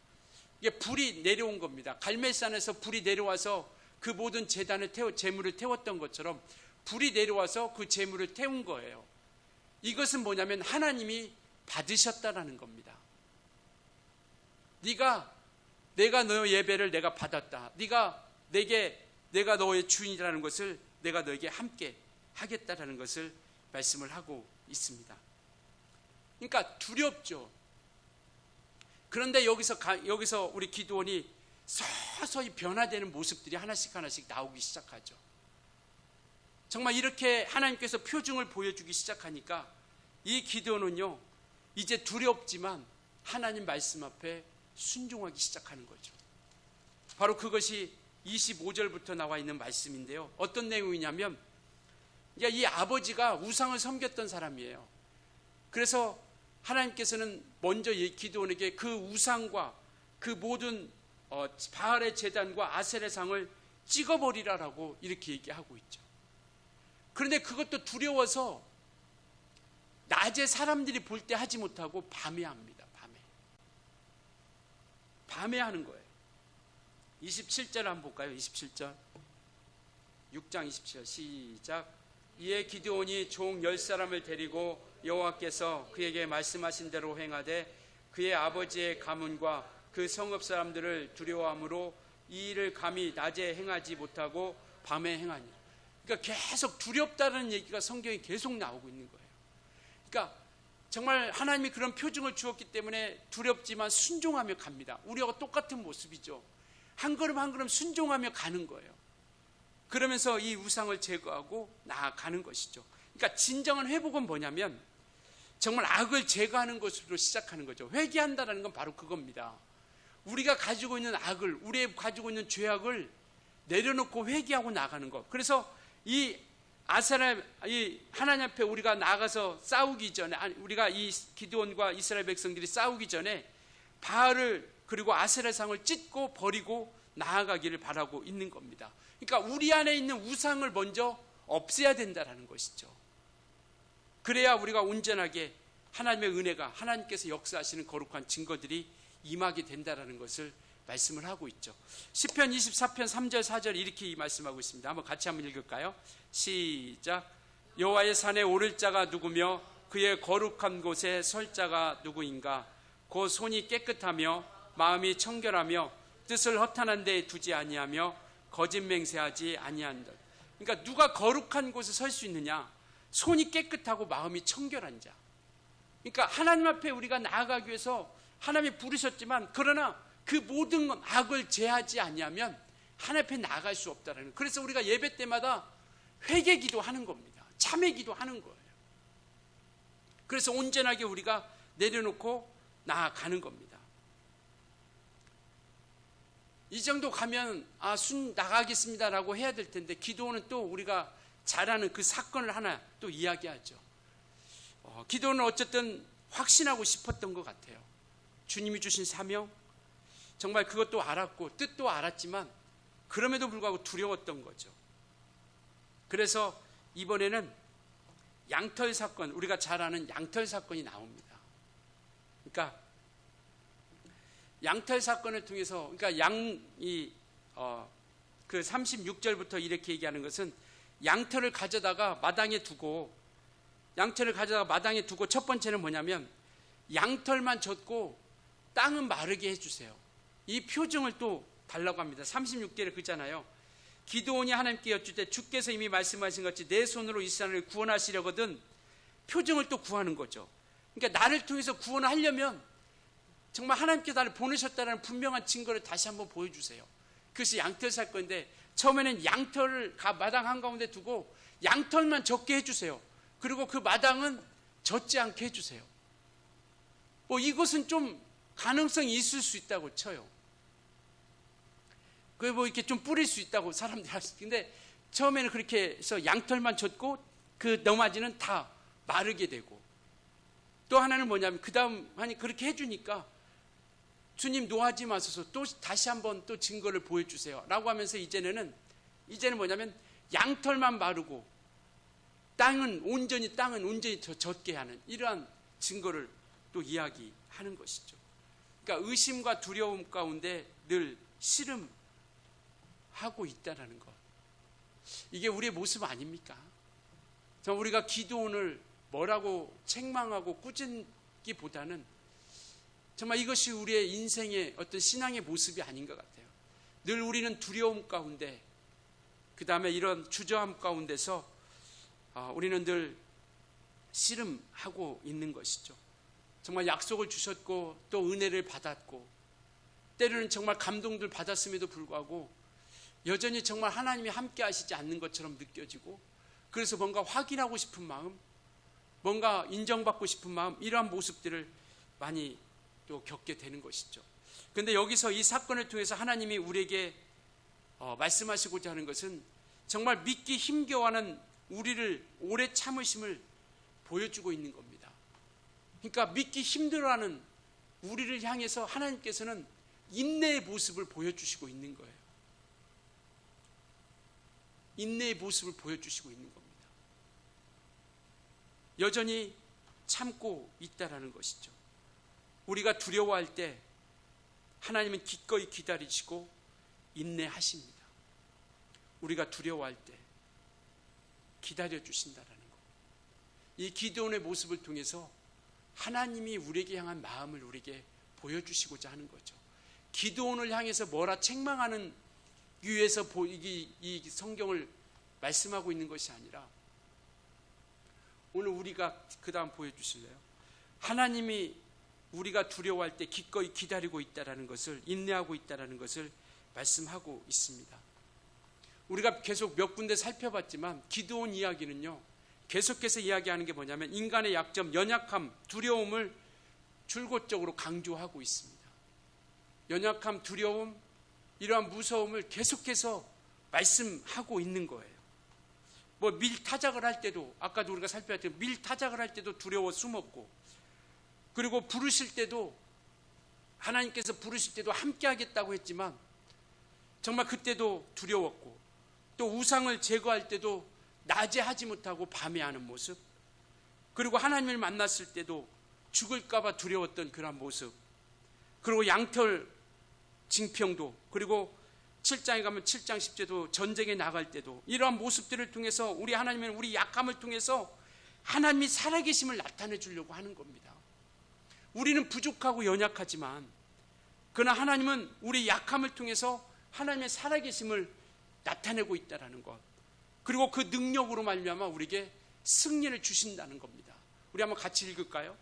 이게 불이 내려온 겁니다. 갈멜산에서 불이 내려와서 그 모든 제물을 태웠던 것처럼 불이 내려와서 그 제물을 태운 거예요. 이것은 뭐냐면 하나님이 받으셨다라는 겁니다. 내가 너의 예배를 내가 받았다. 내가 너의 주인이라는 것을 내가 너에게 함께 하겠다라는 것을 말씀을 하고 있습니다. 그러니까 두렵죠. 그런데 여기서 우리 기드온이 서서히 변화되는 모습들이 하나씩 나오기 시작하죠. 정말 이렇게 하나님께서 표징을 보여주기 시작하니까 이 기드온은요, 이제 두렵지만 하나님 말씀 앞에 순종하기 시작하는 거죠. 바로 그것이 25절부터 나와 있는 말씀인데요. 어떤 내용이냐면 이 아버지가 우상을 섬겼던 사람이에요. 그래서 하나님께서는 먼저 기드온에게 그 우상과 그 모든 바알의 제단과 아셀의 상을 찍어버리라라고 이렇게 얘기하고 있죠. 그런데 그것도 두려워서 낮에 사람들이 볼 때 하지 못하고 밤에 합니다. 밤에 하는 거예요. 27절 한번 볼까요? 27절 6장 27절 시작. 이에 기드온이 종 10사람을 데리고 여호와께서 그에게 말씀하신 대로 행하되 그의 아버지의 가문과 그 성읍 사람들을 두려워함으로 이 일을 감히 낮에 행하지 못하고 밤에 행하니라. 그러니까 계속 두렵다는 얘기가 성경에 계속 나오고 있는 거예요. 그러니까 정말 하나님이 그런 표징을 주었기 때문에 두렵지만 순종하며 갑니다. 우리하고 똑같은 모습이죠. 한 걸음 한 걸음 순종하며 가는 거예요. 그러면서 이 우상을 제거하고 나아가는 것이죠. 그러니까 진정한 회복은 뭐냐면 정말 악을 제거하는 것으로 시작하는 거죠. 회개한다는 건 바로 그겁니다. 우리가 가지고 있는 악을, 우리가 가지고 있는 죄악을 내려놓고 회개하고 나가는 것. 그래서 이 하나님 앞에 우리가 나가서 싸우기 전에, 우리가 이 기드온과 이스라엘 백성들이 싸우기 전에 바알을 그리고 아세라상을 찢고 버리고 나아가기를 바라고 있는 겁니다. 그러니까 우리 안에 있는 우상을 먼저 없애야 된다는 것이죠. 그래야 우리가 온전하게 하나님의 은혜가, 하나님께서 역사하시는 거룩한 증거들이 임하게 된다는 것을 말씀을 하고 있죠. 시편 24편 3절 4절 이렇게 말씀하고 있습니다. 한번 같이 한번 읽을까요? 시작. 여호와의 산에 오를 자가 누구며 그의 거룩한 곳에 설 자가 누구인가? 그 손이 깨끗하며 마음이 청결하며 뜻을 허탄한 데에 두지 아니하며 거짓 맹세하지 아니한다. 그러니까 누가 거룩한 곳에 설 수 있느냐? 손이 깨끗하고 마음이 청결한 자. 그러니까 하나님 앞에 우리가 나아가기 위해서 하나님이 부르셨지만 그러나 그 모든 악을 제하지 아니하면 하나님 앞에 나아갈 수 없다는 거예요. 그래서 우리가 예배 때마다 회개 기도하는 겁니다. 참회 기도하는 거예요. 그래서 온전하게 우리가 내려놓고 나아가는 겁니다. 이 정도 가면 순 나가겠습니다라고 해야 될 텐데 기도는 또 우리가 잘 아는 그 사건을 하나 또 이야기하죠. 기도는 어쨌든 확신하고 싶었던 것 같아요. 주님이 주신 사명, 정말 그것도 알았고 뜻도 알았지만 그럼에도 불구하고 두려웠던 거죠. 그래서 이번에는 양털 사건, 우리가 잘 아는 양털 사건이 나옵니다. 그러니까 양털 사건을 통해서, 그러니까 그 36절부터 이렇게 얘기하는 것은 양털을 가져다가 마당에 두고 첫 번째는 뭐냐면 양털만 젖고 땅은 마르게 해주세요. 이 표징을 또 달라고 합니다. 36절에 그잖아요. 기드온이 하나님께 여쭈되 주께서 이미 말씀하신 것이 내 손으로 이스라엘을 구원하시려거든 표징을 또 구하는 거죠. 그러니까 나를 통해서 구원을 하려면 정말 하나님께 나를 보내셨다는 분명한 증거를 다시 한번 보여주세요. 그것이 양털 사건인데 처음에는 양털을 마당 한가운데 두고 양털만 젖게 해주세요. 그리고 그 마당은 젖지 않게 해주세요. 이것은 좀 가능성이 있을 수 있다고 쳐요. 그게 이렇게 좀 뿌릴 수 있다고 사람들이 할 수 있는데 근데 처음에는 그렇게 해서 양털만 젖고 그 너마지는 다 마르게 되고 또 하나는 뭐냐면 그 다음 하니 그렇게 해주니까 주님 노하지 마소서 또 다시 한번 또 증거를 보여주세요 라고 하면서 이제는 뭐냐면 양털만 마르고 땅은 온전히 젖게 하는 이러한 증거를 또 이야기하는 것이죠. 그러니까 의심과 두려움 가운데 늘 씨름하고 있다는 것. 이게 우리의 모습 아닙니까? 정말 우리가 기도원을 뭐라고 책망하고 꾸짖기보다는 정말 이것이 우리의 인생의 어떤 신앙의 모습이 아닌 것 같아요. 늘 우리는 두려움 가운데 그 다음에 이런 주저함 가운데서 우리는 늘 씨름하고 있는 것이죠. 정말 약속을 주셨고 또 은혜를 받았고 때로는 정말 감동들 받았음에도 불구하고 여전히 정말 하나님이 함께 하시지 않는 것처럼 느껴지고 그래서 뭔가 확인하고 싶은 마음, 뭔가 인정받고 싶은 마음 이러한 모습들을 많이 또 겪게 되는 것이죠. 그런데 여기서 이 사건을 통해서 하나님이 우리에게 말씀하시고자 하는 것은 정말 믿기 힘겨워하는 우리를 오래 참으심을 보여주고 있는 겁니다. 그러니까 믿기 힘들어하는 우리를 향해서 하나님께서는 인내의 모습을 보여주시고 있는 거예요. 인내의 모습을 보여주시고 있는 겁니다. 여전히 참고 있다라는 것이죠. 우리가 두려워할 때 하나님은 기꺼이 기다리시고 인내하십니다. 우리가 두려워할 때 기다려 주신다라는 거. 이 기드온의 모습을 통해서 하나님이 우리에게 향한 마음을 우리에게 보여주시고자 하는 거죠. 기드온을 향해서 뭐라 책망하는 위에서 이 성경을 말씀하고 있는 것이 아니라 오늘 우리가 그 다음 보여주실래요? 하나님이 우리가 두려워할 때 기꺼이 기다리고 있다라는 것을, 인내하고 있다라는 것을 말씀하고 있습니다. 우리가 계속 몇 군데 살펴봤지만 기드온 이야기는요, 계속해서 이야기하는 게 뭐냐면 인간의 약점, 연약함, 두려움을 줄곧 강조하고 있습니다. 연약함, 두려움, 이러한 무서움을 계속해서 말씀하고 있는 거예요. 뭐 밀 타작을 할 때도, 아까도 우리가 살펴봤지만 밀 타작을 할 때도 두려워 숨었고, 그리고 부르실 때도, 하나님께서 부르실 때도 함께 하겠다고 했지만 정말 그때도 두려웠고, 또 우상을 제거할 때도 낮에 하지 못하고 밤에 하는 모습, 그리고 하나님을 만났을 때도 죽을까봐 두려웠던 그런 모습, 그리고 양털 징평도, 그리고 7장에 가면 7장 10제도 전쟁에 나갈 때도 이러한 모습들을 통해서 우리 하나님은 우리 약함을 통해서 하나님이 살아계심을 나타내 주려고 하는 겁니다. 우리는 부족하고 연약하지만 그러나 하나님은 우리 약함을 통해서 하나님의 살아계심을 나타내고 있다는 것, 그리고 그 능력으로 말미암아 우리에게 승리를 주신다는 겁니다. 우리 한번 같이 읽을까요?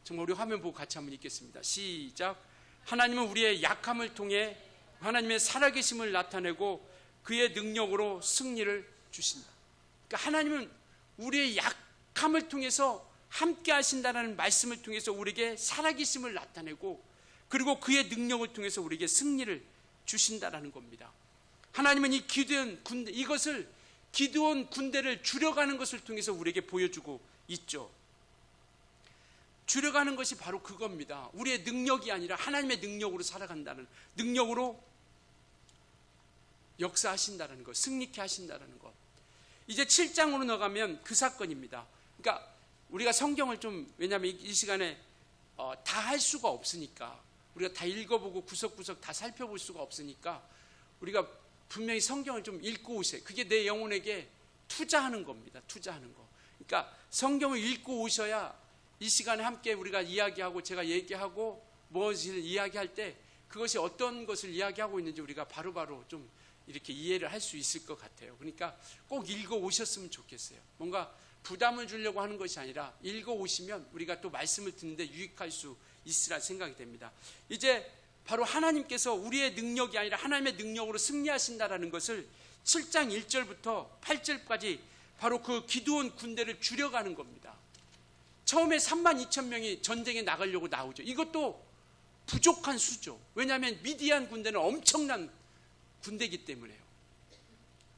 정말 우리 화면 보고 같이 한번 읽겠습니다. 시작. 하나님은 우리의 약함을 통해 하나님의 살아계심을 나타내고 그의 능력으로 승리를 주신다. 그러니까 하나님은 우리의 약함을 통해서 함께 하신다는 말씀을 통해서 우리에게 살아계심을 나타내고, 그리고 그의 능력을 통해서 우리에게 승리를 주신다는 겁니다. 하나님은 이 기드온 군대, 이것을 기드온 군대를 줄여가는 것을 통해서 우리에게 보여주고 있죠. 줄여가는 것이 바로 그겁니다. 우리의 능력이 아니라 하나님의 능력으로 살아간다는, 능력으로 역사하신다는 것, 승리케 하신다는 것. 이제 7장으로 나가면 그 사건입니다. 그러니까 우리가 성경을 좀, 왜냐하면 이 시간에 다 할 수가 없으니까, 우리가 다 읽어보고 구석구석 다 살펴볼 수가 없으니까 우리가 분명히 성경을 좀 읽고 오세요. 그게 내 영혼에게 투자하는 겁니다. 투자하는 거. 그러니까 성경을 읽고 오셔야 이 시간에 함께 우리가 이야기하고 제가 얘기하고 무엇을 이야기할 때 그것이 어떤 것을 이야기하고 있는지 우리가 바로바로 좀 이렇게 이해를 할 수 있을 것 같아요. 그러니까 꼭 읽어 오셨으면 좋겠어요. 뭔가 부담을 주려고 하는 것이 아니라 읽어 오시면 우리가 또 말씀을 듣는데 유익할 수 있으라 생각이 됩니다. 이제 바로 하나님께서 우리의 능력이 아니라 하나님의 능력으로 승리하신다라는 것을 7장 1절부터 8절까지 바로 그 기드온 군대를 줄여가는 겁니다. 처음에 32,000명이 전쟁에 나가려고 나오죠. 이것도 부족한 수죠. 왜냐하면 미디안 군대는 엄청난 군대이기 때문에요.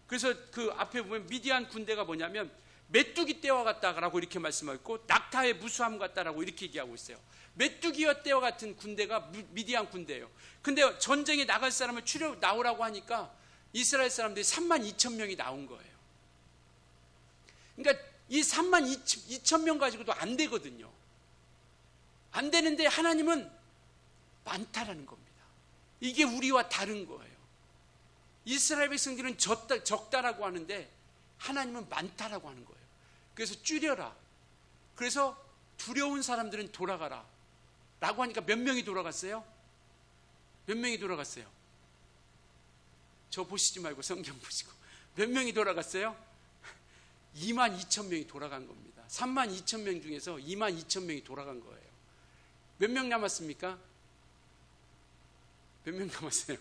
그래서 그 앞에 보면 미디안 군대가 뭐냐면 메뚜기 떼와 같다라고 이렇게 말씀하고 있고, 낙타의 무수함 같다라고 이렇게 얘기하고 있어요. 메뚜기와 떼와 같은 군대가 미디안 군대예요. 근데 전쟁에 나갈 사람을 나오라고 하니까 이스라엘 사람들이 32,000명이 나온 거예요. 그러니까 이 32,000명 가지고도 안 되거든요. 안 되는데 하나님은 많다라는 겁니다. 이게 우리와 다른 거예요. 이스라엘 백성들은 적다라고 하는데 하나님은 많다라고 하는 거예요. 그래서 줄여라. 그래서 두려운 사람들은 돌아가라 라고 하니까 몇 명이 돌아갔어요? 몇 명이 돌아갔어요? 저 보시지 말고 성경 보시고. 몇 명이 돌아갔어요? 22,000명이 돌아간 겁니다. 32,000명 중에서 22,000명이 돌아간 거예요. 몇 명 남았습니까? 몇 명 남았어요?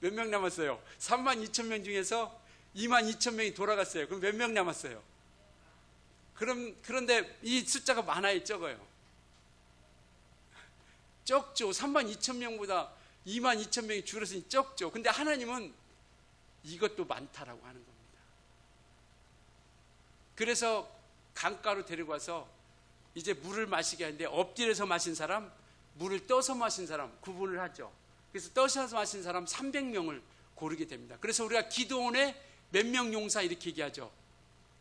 몇 명 남았어요? 32,000명 중에서 22,000명이 돌아갔어요. 그럼 몇 명 남았어요? 그런데 이 숫자가 많아요, 적어요? 적죠. 32,000명보다 22,000명이 줄었으니 적죠. 근데 하나님은 이것도 많다라고 하는 겁니다. 그래서 강가로 데리고 와서 이제 물을 마시게 하는데 엎드려서 마신 사람, 물을 떠서 마신 사람 구분을 하죠. 그래서 떠서 마신 사람 300명을 고르게 됩니다. 그래서 우리가 기드온의 몇 명 용사 이렇게 얘기하죠.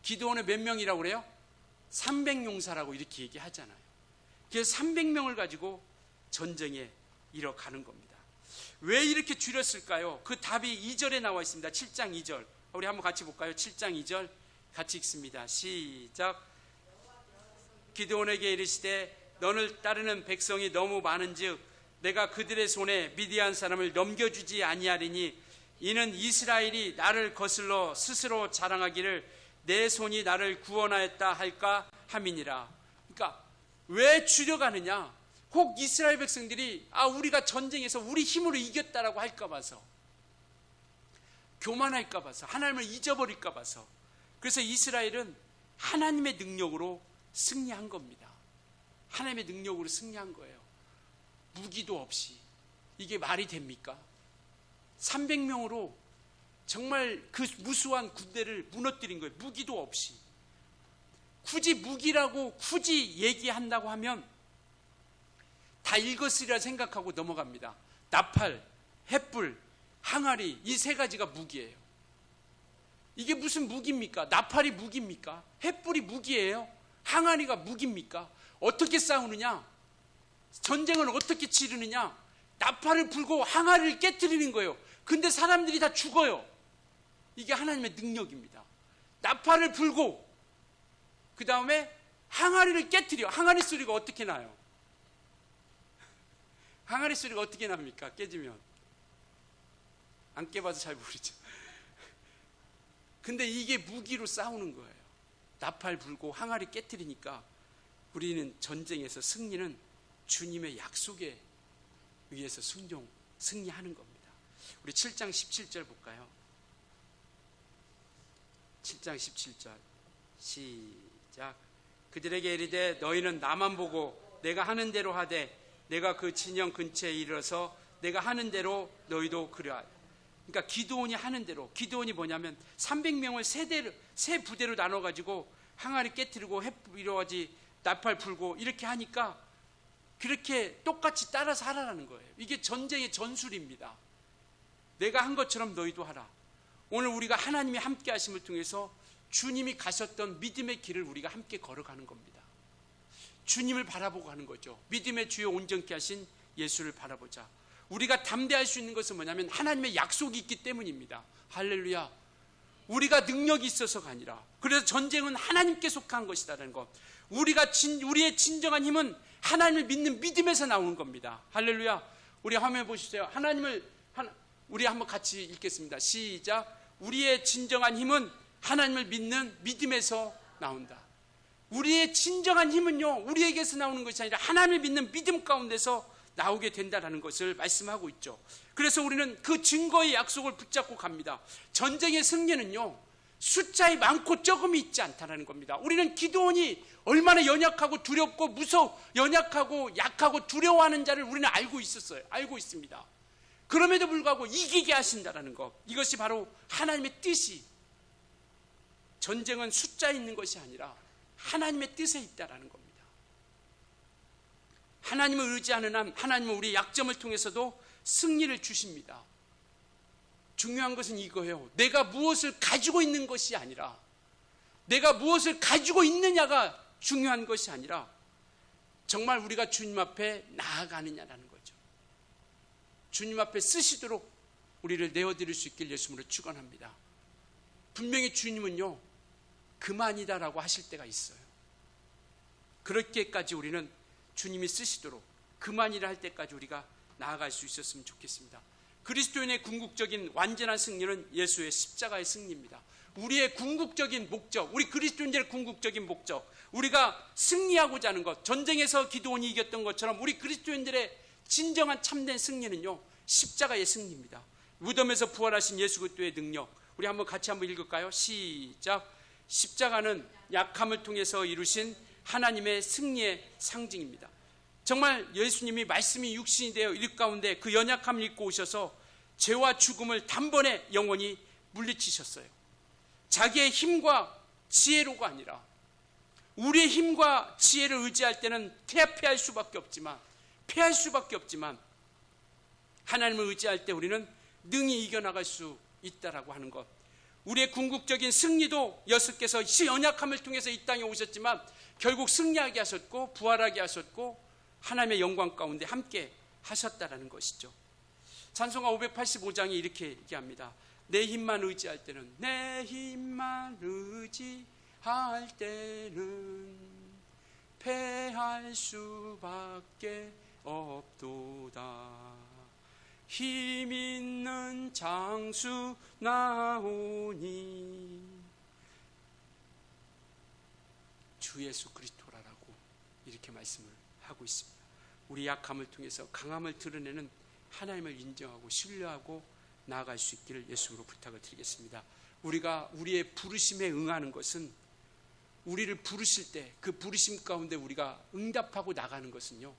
기드온의 몇 명이라고 그래요? 300용사라고 이렇게 얘기하잖아요. 그래서 300명을 가지고 전쟁에 이뤄가는 겁니다. 왜 이렇게 줄였을까요? 그 답이 2절에 나와 있습니다. 7장 2절 우리 한번 같이 볼까요? 7장 2절 같이 읽습니다. 시작. 기드온에게 이르시되 너를 따르는 백성이 너무 많은즉 내가 그들의 손에 미디안 사람을 넘겨주지 아니하리니 이는 이스라엘이 나를 거슬러 스스로 자랑하기를 내 손이 나를 구원하였다 할까 함이니라. 그러니까 왜 주력하느냐? 혹 이스라엘 백성들이 우리가 전쟁에서 우리 힘으로 이겼다라고 할까 봐서, 교만할까 봐서, 하나님을 잊어버릴까 봐서. 그래서 이스라엘은 하나님의 능력으로 승리한 겁니다. 하나님의 능력으로 승리한 거예요. 무기도 없이. 이게 말이 됩니까? 300명으로 정말 그 무수한 군대를 무너뜨린 거예요. 무기도 없이. 굳이 무기라고 굳이 얘기한다고 하면 다 읽었으리라 생각하고 넘어갑니다. 나팔, 횃불, 항아리, 이 세 가지가 무기예요. 이게 무슨 무기입니까? 나팔이 무기입니까? 횃불이 무기예요? 항아리가 무기입니까? 어떻게 싸우느냐? 전쟁을 어떻게 치르느냐? 나팔을 불고 항아리를 깨트리는 거예요. 근데 사람들이 다 죽어요. 이게 하나님의 능력입니다. 나팔을 불고 그 다음에 항아리를 깨트려. 항아리 소리가 어떻게 나요? 항아리 소리가 어떻게 납니까? 깨지면. 안 깨봐서 잘 모르죠. 근데 이게 무기로 싸우는 거예요. 나팔 불고 항아리 깨트리니까 우리는 전쟁에서 승리는 주님의 약속에 의해서 승리하는 겁니다. 우리 7장 17절 볼까요? 7장 17절 시작. 그들에게 이르되 너희는 나만 보고 내가 하는 대로 하되 내가 그 진영 근처에 이르러서 내가 하는 대로 너희도 그러하라. 그러니까 기드온이 하는 대로. 기드온이 뭐냐면 300명을 세 부대로 나눠가지고 항아리 깨트리고 횃불이러가지 나팔 불고 이렇게 하니까 그렇게 똑같이 따라서 하라는 거예요. 이게 전쟁의 전술입니다. 내가 한 것처럼 너희도 하라. 오늘 우리가 하나님이 함께 하심을 통해서 주님이 가셨던 믿음의 길을 우리가 함께 걸어가는 겁니다. 주님을 바라보고 하는 거죠. 믿음의 주요 온전케 하신 예수를 바라보자. 우리가 담대할 수 있는 것은 뭐냐면 하나님의 약속이 있기 때문입니다. 할렐루야. 우리가 능력이 있어서가 아니라, 그래서 전쟁은 하나님께 속한 것이다라는 것. 우리의 진정한 힘은 하나님을 믿는 믿음에서 나오는 겁니다. 할렐루야. 우리 화면 보시죠. 우리 한번 같이 읽겠습니다. 시작. 우리의 진정한 힘은 하나님을 믿는 믿음에서 나온다. 우리의 진정한 힘은요, 우리에게서 나오는 것이 아니라 하나님을 믿는 믿음 가운데서 나오게 된다는 것을 말씀하고 있죠. 그래서 우리는 그 증거의 약속을 붙잡고 갑니다. 전쟁의 승리는요, 숫자에 많고 적음이 있지 않다는 겁니다. 우리는 기드온이 얼마나 연약하고 두렵고 연약하고 약하고 두려워하는 자를 우리는 알고 있습니다. 그럼에도 불구하고 이기게 하신다는 것. 이것이 바로 하나님의 뜻이, 전쟁은 숫자에 있는 것이 아니라 하나님의 뜻에 있다는 겁니다. 하나님을 의지하는 한 하나님은 우리의 약점을 통해서도 승리를 주십니다. 중요한 것은 이거예요. 내가 무엇을 가지고 있는 것이 아니라, 내가 무엇을 가지고 있느냐가 중요한 것이 아니라 정말 우리가 주님 앞에 나아가느냐라는 거죠. 주님 앞에 쓰시도록 우리를 내어드릴 수 있길 예수님으로 축원합니다. 분명히 주님은요, 그만이다라고 하실 때가 있어요. 그렇게까지 우리는 주님이 쓰시도록 그만이라 할 때까지 우리가 나아갈 수 있었으면 좋겠습니다. 그리스도인의 궁극적인 완전한 승리는 예수의 십자가의 승리입니다. 우리의 궁극적인 목적, 우리 그리스도인들의 궁극적인 목적, 우리가 승리하고자 하는 것, 전쟁에서 기드온이 이겼던 것처럼 우리 그리스도인들의 진정한 참된 승리는요, 십자가의 승리입니다. 무덤에서 부활하신 예수 그리스도의 능력. 우리 같이 한번 읽을까요? 시작. 십자가는 약함을 통해서 이루신 하나님의 승리의 상징입니다. 정말 예수님이 말씀이 육신이 되어 일 가운데 그 연약함을 입고 오셔서 죄와 죽음을 단번에 영원히 물리치셨어요. 자기의 힘과 지혜로가 아니라 우리의 힘과 지혜를 의지할 때는 패할 수밖에 없지만 하나님을 의지할 때 우리는 능히 이겨나갈 수 있다라고 하는 것. 우리의 궁극적인 승리도 예수께서 연약함을 통해서 이 땅에 오셨지만 결국 승리하게 하셨고 부활하게 하셨고 하나님의 영광 가운데 함께 하셨다라는 것이죠. 찬송가 585장이 이렇게 얘기합니다. 내 힘만 의지할 때는, 내 힘만 의지할 때는 패할 수밖에 없도다. 힘 있는 장수 나오니 주 예수 그리스도라라고 이렇게 말씀을 하고 있습니다. 우리 약함을 통해서 강함을 드러내는 하나님을 인정하고 신뢰하고 나아갈 수 있기를 예수로 부탁을 드리겠습니다. 우리가 우리의 부르심에 응하는 것은, 우리를 부르실 때 그 부르심 가운데 우리가 응답하고 나가는 것은요,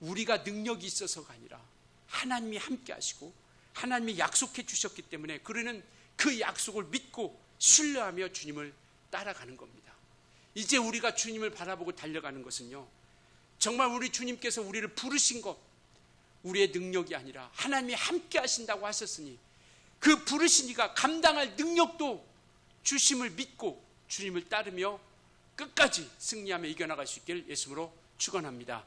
우리가 능력이 있어서가 아니라 하나님이 함께 하시고 하나님이 약속해 주셨기 때문에 그러는 그 약속을 믿고 신뢰하며 주님을 따라가는 겁니다. 이제 우리가 주님을 바라보고 달려가는 것은요, 정말 우리 주님께서 우리를 부르신 것, 우리의 능력이 아니라 하나님이 함께 하신다고 하셨으니 그 부르신 이가 감당할 능력도 주심을 믿고 주님을 따르며 끝까지 승리하며 이겨나갈 수 있기를 예수로 축원합니다.